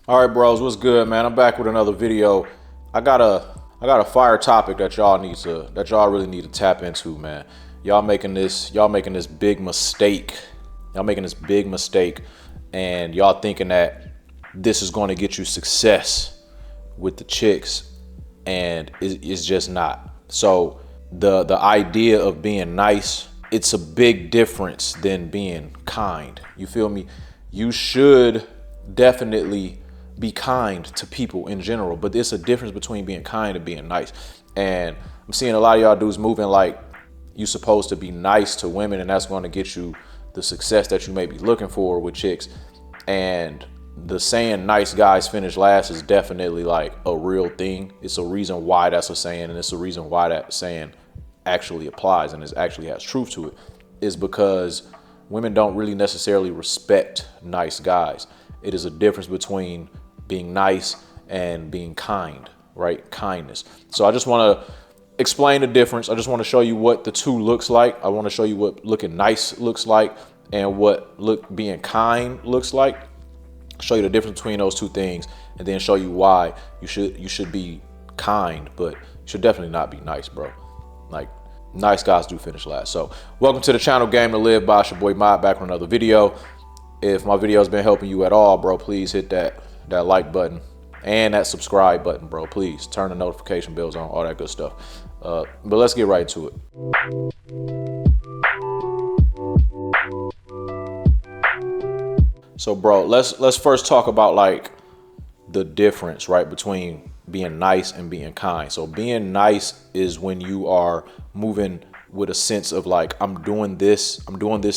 All right, bros, what's good, man? I'm back with another video. I got a fire topic that y'all really need to tap into, man. Y'all making this big mistake. Y'all making this big mistake, and y'all thinking that this is going to get you success with the chicks, and it's just not. So the idea of being nice, it's a big difference than being kind. You feel me? You should definitely be kind to people in general, but there's a difference between being kind and being nice. And I'm seeing a lot of y'all dudes moving like you supposed to be nice to women, and that's going to get you the success that you may be looking for with chicks. And the saying nice guys finish last is definitely like a real thing. It's a reason why that's a saying, and it's a reason why that saying actually applies and it actually has truth to it, is because women don't really necessarily respect nice guys. It is a difference between being nice and being kind, right? Kindness. So I just want to explain the difference. I just want to show you what the two looks like. I want to show you what looking nice looks like and what being kind looks like. Show you the difference between those two things, and then show you why you should be kind, but you should definitely not be nice, bro. Like, nice guys do finish last. So welcome to the channel, Game to Live by. It's your boy Mod, back with another video. If my video has been helping you at all, bro, please hit that like button and that subscribe button, bro. Please turn the notification bells on, all that good stuff. But let's get right into it. So, bro, let's first talk about like the difference, right, between being nice and being kind. So being nice is when you are moving with a sense of like, I'm doing this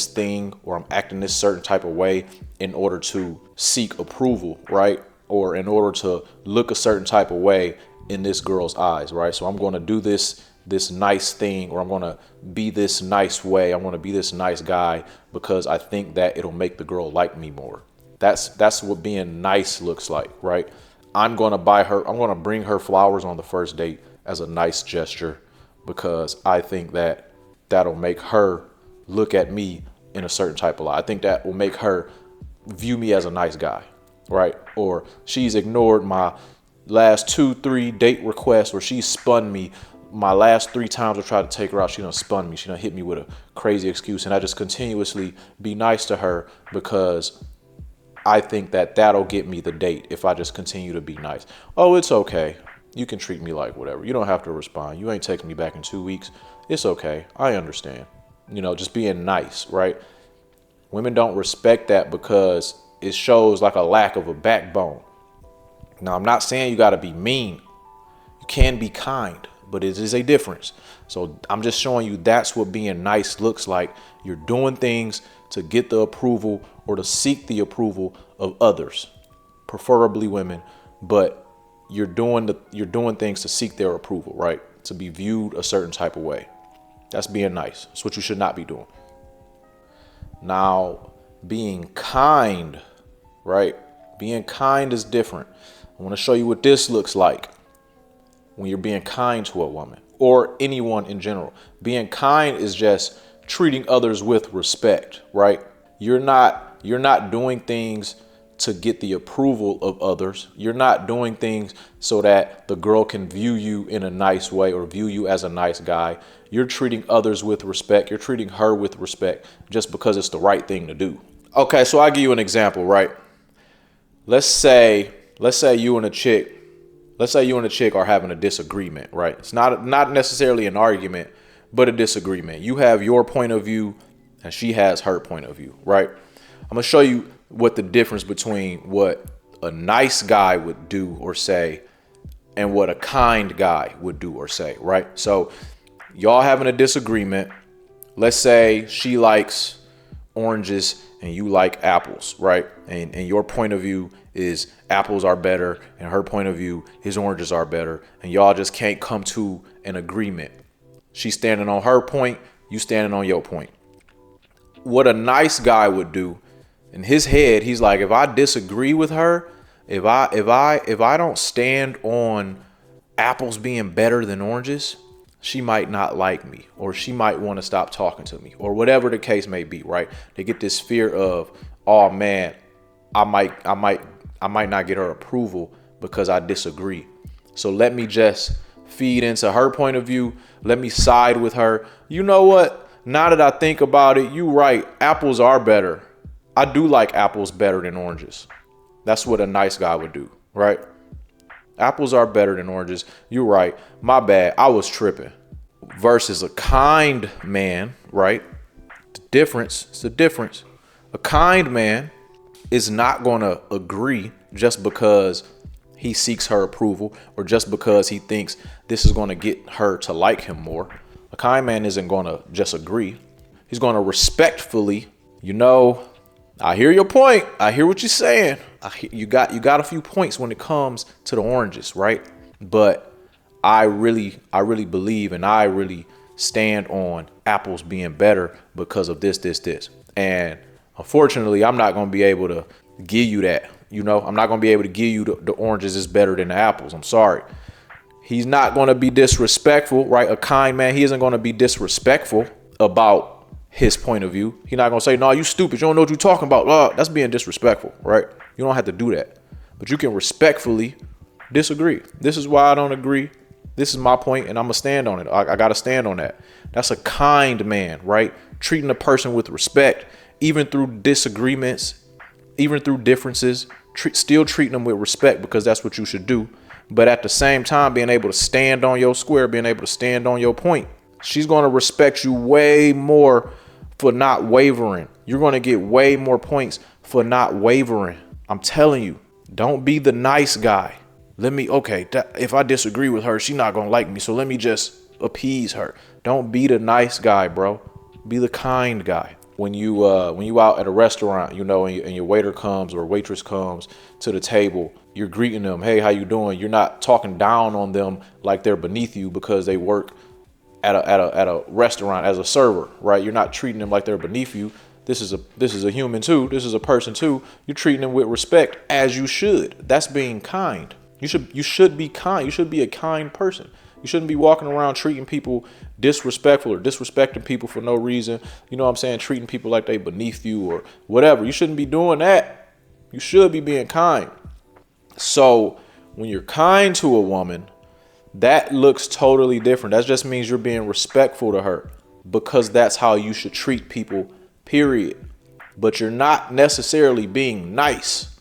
thing, or I'm acting this certain type of way in order to seek approval, right? Or in order to look a certain type of way in this girl's eyes, right? So I'm going to do this nice thing, or I'm going to be this nice way. I'm going to be this nice guy because I think that it'll make the girl like me more. That's what being nice looks like, right? I'm going to bring her flowers on the first date as a nice gesture because I think that that'll make her look at me in a certain type of light. I think that will make her view me as a nice guy, right? Or she's ignored my last 2-3 date requests, or she spun me. My last 3 times I tried to take her out, she done spun me. She done hit me with a crazy excuse, and I just continuously be nice to her because I think that that'll get me the date if I just continue to be nice. Oh, it's okay. You can treat me like whatever. You don't have to respond. You ain't texting me back in 2 weeks. It's okay. I understand. Just being nice, right? Women don't respect that because it shows like a lack of a backbone. Now, I'm not saying you got to be mean. You can be kind, but it is a difference. So I'm just showing you that's what being nice looks like. You're doing things to get the approval or to seek the approval of others, preferably women, but you're doing things to seek their approval, right? To be viewed a certain type of way. That's being nice. That's what you should not be doing. Now, being kind, right? Being kind is different. I want to show you what this looks like when you're being kind to a woman or anyone in general. Being kind is just treating others with respect, right? You're not doing things to get the approval of others. You're not doing things so that the girl can view you in a nice way or view you as a nice guy. You're treating others with respect. You're treating her with respect just because it's the right thing to do. Okay, so I'll give you an example, right? Let's say you and a chick are having a disagreement, right? It's not necessarily an argument, but a disagreement. You have your point of view and she has her point of view, right? I'm going to show you what the difference between what a nice guy would do or say and what a kind guy would do or say, right? So y'all having a disagreement. Let's say she likes oranges and you like apples, right? And your point of view is apples are better, and her point of view is oranges are better, and y'all just can't come to an agreement. She's standing on her point, you standing on your point. What a nice guy would do, in his head, he's like, if I disagree with her, if I don't stand on apples being better than oranges, she might not like me, or she might want to stop talking to me, or whatever the case may be, right? They get this fear of, oh man, I might might not get her approval because I disagree. So let me just feed into her point of view. Let me side with her. You know what? Now that I think about it, you right. Apples are better. I do like apples better than oranges. That's what a nice guy would do, right? Apples are better than oranges. You're right. My bad. I was tripping. Versus a kind man, right? It's the difference. A kind man is not going to agree just because he seeks her approval or just because he thinks this is going to get her to like him more. A kind man isn't going to just agree. He's going to respectfully, I hear your point. I hear what you're saying. You got a few points when it comes to the oranges, right? But I really believe and I really stand on apples being better because of this. And unfortunately, I'm not going to be able to give you that. I'm not going to be able to give you the oranges is better than the apples. I'm sorry. He's not going to be disrespectful, right? A kind man, he isn't going to be disrespectful about his point of view. He's not going to say, no, you stupid. You don't know what you're talking about. Oh, that's being disrespectful, right? You don't have to do that. But you can respectfully disagree. This is why I don't agree. This is my point, and I'm going to stand on it. I got to stand on that. That's a kind man, right? Treating a person with respect, even through disagreements, even through differences, still treating them with respect because that's what you should do. But at the same time, being able to stand on your square, being able to stand on your point. She's going to respect you way more for not wavering. You're going to get way more points for not wavering. I'm telling you, don't be the nice guy. If I disagree with her, she's not going to like me. So let me just appease her. Don't be the nice guy, bro. Be the kind guy. When you out at a restaurant, and your waiter comes or waitress comes to the table, you're greeting them. Hey, how you doing? You're not talking down on them like they're beneath you because they work at a restaurant as a server, right? You're not treating them like they're beneath you. This is a human too. This is a person too. You're treating them with respect as you should. That's being kind. You should be kind. You should be a kind person. You shouldn't be walking around treating people disrespectful or disrespecting people for no reason. You know what I'm saying? Treating people like they beneath you or whatever. You shouldn't be doing that. You should be being kind. So when you're kind to a woman, that looks totally different. That just means you're being respectful to her because that's how you should treat people, period. But you're not necessarily being nice.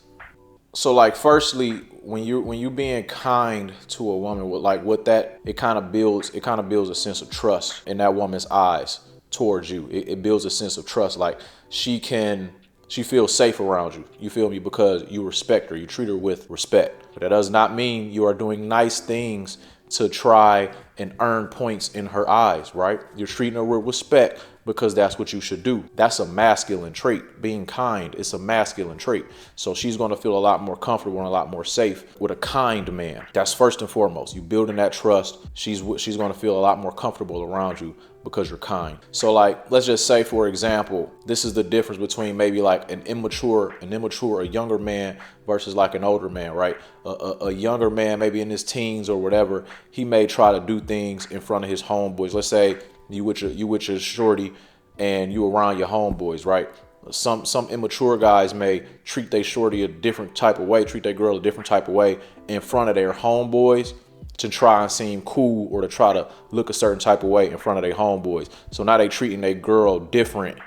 So like, firstly, when you being kind to a woman, it kind of builds a sense of trust in that woman's eyes towards you. It builds a sense of trust. Like she feels safe around you. You feel me? Because you respect her. You treat her with respect. But that does not mean you are doing nice things to try and earn points in her eyes, right? You're treating her with respect because that's what you should do. That's a masculine trait. Being kind is a masculine trait. So she's going to feel a lot more comfortable and a lot more safe with a kind man. That's first and foremost. You building that trust. She's going to feel a lot more comfortable around you because you're kind. So like, let's just say, for example, this is the difference between maybe like a younger man versus like an older man, right? A younger man, maybe in his teens or whatever, he may try to do things in front of his homeboys. Let's say you with your shorty and you around your homeboys, right? Some immature guys may treat their shorty a different type of way, treat their girl a different type of way in front of their homeboys to try and seem cool or to try to look a certain type of way in front of their homeboys. So now they treating their girl different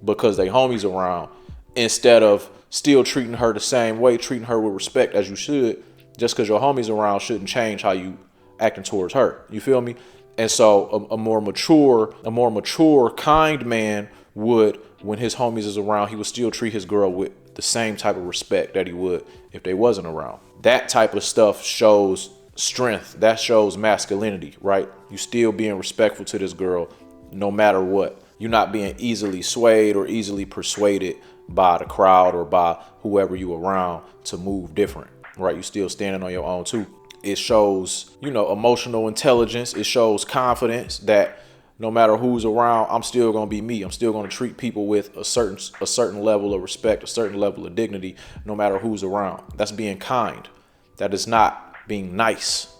because they homies around instead of still treating her the same way, treating her with respect as you should. Just because your homies around shouldn't change how you acting towards her. You feel me? And so a more mature, kind man would, when his homies is around, he would still treat his girl with the same type of respect that he would if they wasn't around. That type of stuff shows strength. That shows masculinity, right? You still being respectful to this girl no matter what. You're not being easily swayed or easily persuaded by the crowd or by whoever you around to move different, right? You still standing on your own too. It shows, emotional intelligence. It shows confidence that no matter who's around, I'm still going to be me. I'm still going to treat people with a certain level of respect, a certain level of dignity, no matter who's around. That's being kind. That is not being nice.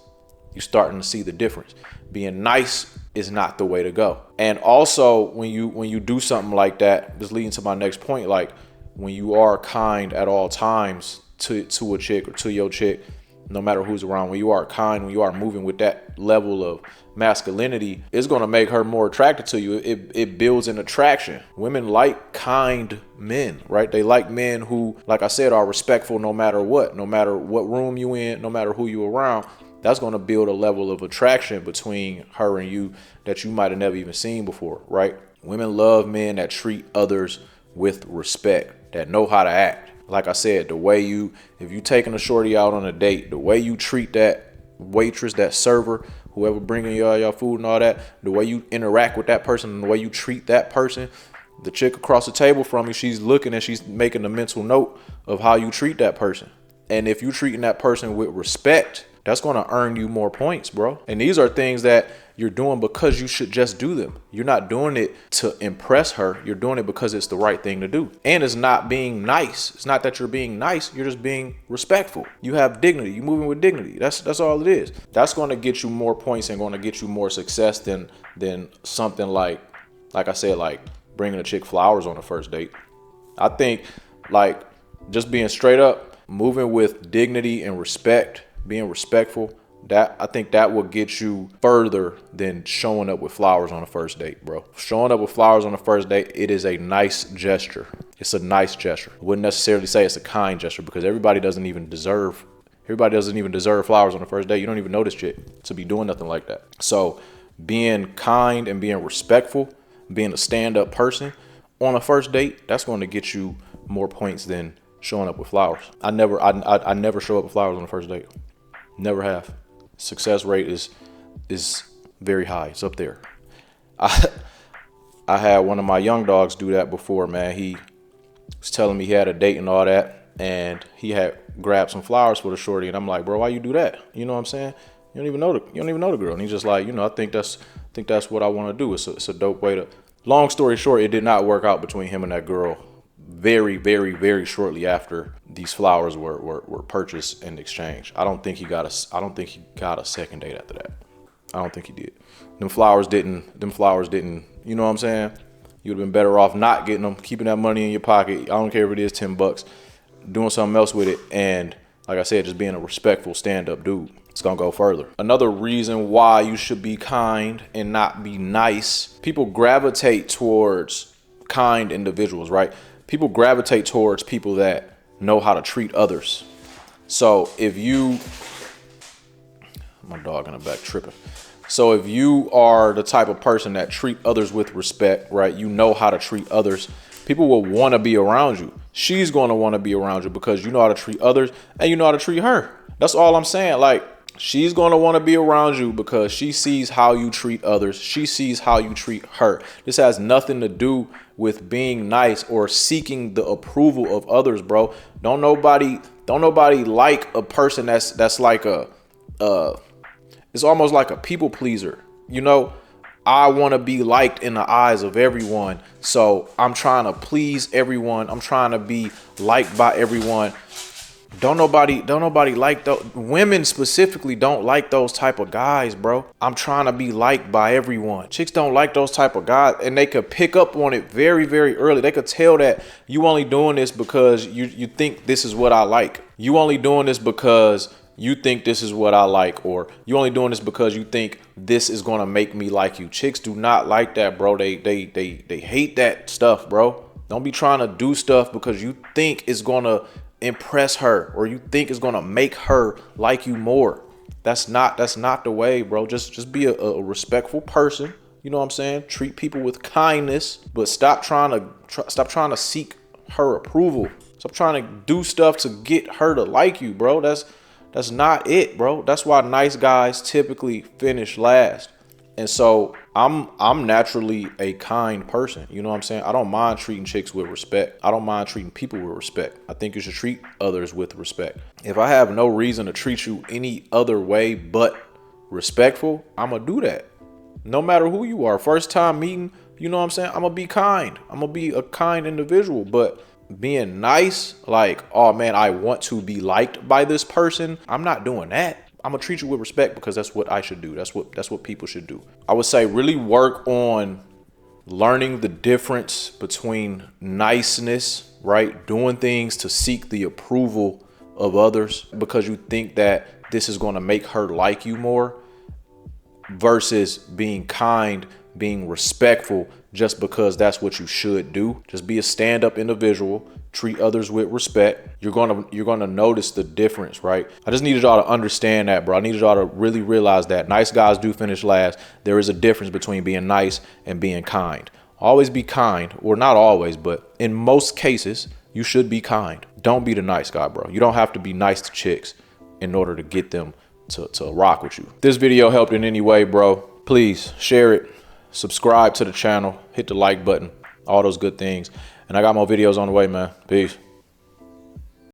You're starting to see the difference. Being nice is not the way to go. And also, when you do something like that, this leading to my next point, like when you are kind at all times to a chick or to your chick, no matter who's around, when you are kind, when you are moving with that level of masculinity, it's going to make her more attracted to you. It builds an attraction. Women like kind men, right? They like men who, like I said, are respectful no matter what room you in, no matter who you around. That's going to build a level of attraction between her and you that you might have never even seen before, right? Women love men that treat others with respect, that know how to act. Like I said, if you taking a shorty out on a date, the way you treat that waitress, that server, whoever bringing you all your food and all that, the way you interact with that person and the way you treat that person, the chick across the table from you, she's looking and she's making a mental note of how you treat that person. And if you treating that person with respect, that's going to earn you more points, bro. And these are things that you're doing because you should just do them. You're not doing it to impress her. You're doing it because it's the right thing to do. And it's not being nice. It's not that you're being nice. You're just being respectful. You have dignity. You're moving with dignity. That's all it is. That's going to get you more points and going to get you more success than something like I said, like bringing a chick flowers on the first date. I think like just being straight up, moving with dignity and respect, being respectful, I think that will get you further than showing up with flowers on the first date, bro. Showing up with flowers on the first date, it is a nice gesture. It's a nice gesture. I wouldn't necessarily say it's a kind gesture because everybody doesn't even deserve flowers on the first date. You don't even know this shit to be doing nothing like that. So being kind and being respectful, being a stand-up person on a first date, that's going to get you more points than showing up with flowers. I never show up with flowers on the first date. Never have. Success rate is very high. It's up there. I had one of my young dogs do that before, man. He was telling me he had a date and all that, and he had grabbed some flowers for the shorty, and I'm like, bro, why you do that? You know what I'm saying? You don't even know the girl. And he's just like, I think that's what I want to do. It's a dope way to. Long story short, it did not work out between him and that girl. Very, very, very shortly after these flowers were purchased and exchanged. I don't think he got a second date after that. I don't think he did. Them flowers didn't, you know what I'm saying? You'd have been better off not getting them, keeping that money in your pocket. I don't care if it is $10, doing something else with it. And like I said, just being a respectful stand-up dude. It's gonna go further. Another reason why you should be kind and not be nice. People gravitate towards kind individuals, right? People gravitate towards people that know how to treat others. So my dog in the back tripping. So if you are the type of person that treat others with respect, right? You know how to treat others. People will want to be around you. She's going to want to be around you because you know how to treat others and you know how to treat her. That's all I'm saying. Like, she's going to want to be around you because she sees how you treat others. She sees how you treat her. This has nothing to do with being nice or seeking the approval of others, bro. Don't nobody like a person that's like it's almost like a people pleaser. I want to be liked in the eyes of everyone. So I'm trying to please everyone. I'm trying to be liked by everyone. Don't nobody like those. Women specifically don't like those type of guys, bro. I'm trying to be liked by everyone. Chicks don't like those type of guys, and they could pick up on it very, very early. They could tell that you only doing this because you think this is what I like. You only doing this because you think this is what I like, or you only doing this because you think this is gonna make me like you. Chicks do not like that, bro. They hate that stuff, bro. Don't be trying to do stuff because you think it's gonna impress her or you think it's gonna make her like you more. That's not the way, bro. Just be a respectful person. You know what I'm saying? Treat people with kindness, but stop trying to seek her approval. Stop trying to do stuff to get her to like you, bro. That's not it, bro. That's why nice guys typically finish last. And so I'm naturally a kind person. You know what I'm saying? I don't mind treating chicks with respect. I don't mind treating people with respect. I think you should treat others with respect. If I have no reason to treat you any other way but respectful, I'm going to do that. No matter who you are. First time meeting, you know what I'm saying? I'm going to be kind. I'm going to be a kind individual. But being nice, like, oh man, I want to be liked by this person, I'm not doing that. I'm gonna treat you with respect because that's what I should do. That's what people should do. I would say really work on learning the difference between niceness, right? Doing things to seek the approval of others because you think that this is going to make her like you more, versus being kind, being respectful just because that's what you should do. Just be a stand-up individual, treat others with respect. You're gonna notice the difference, right? I just needed y'all to understand that, bro. I needed y'all to really realize that nice guys do finish last. There is a difference between being nice and being kind. Always be kind, or not always, but in most cases, you should be kind. Don't be the nice guy, bro. You don't have to be nice to chicks in order to get them to rock with you. If this video helped in any way, bro, please share it, subscribe to the channel, hit the like button, all those good things. And I got more videos on the way, man. Peace.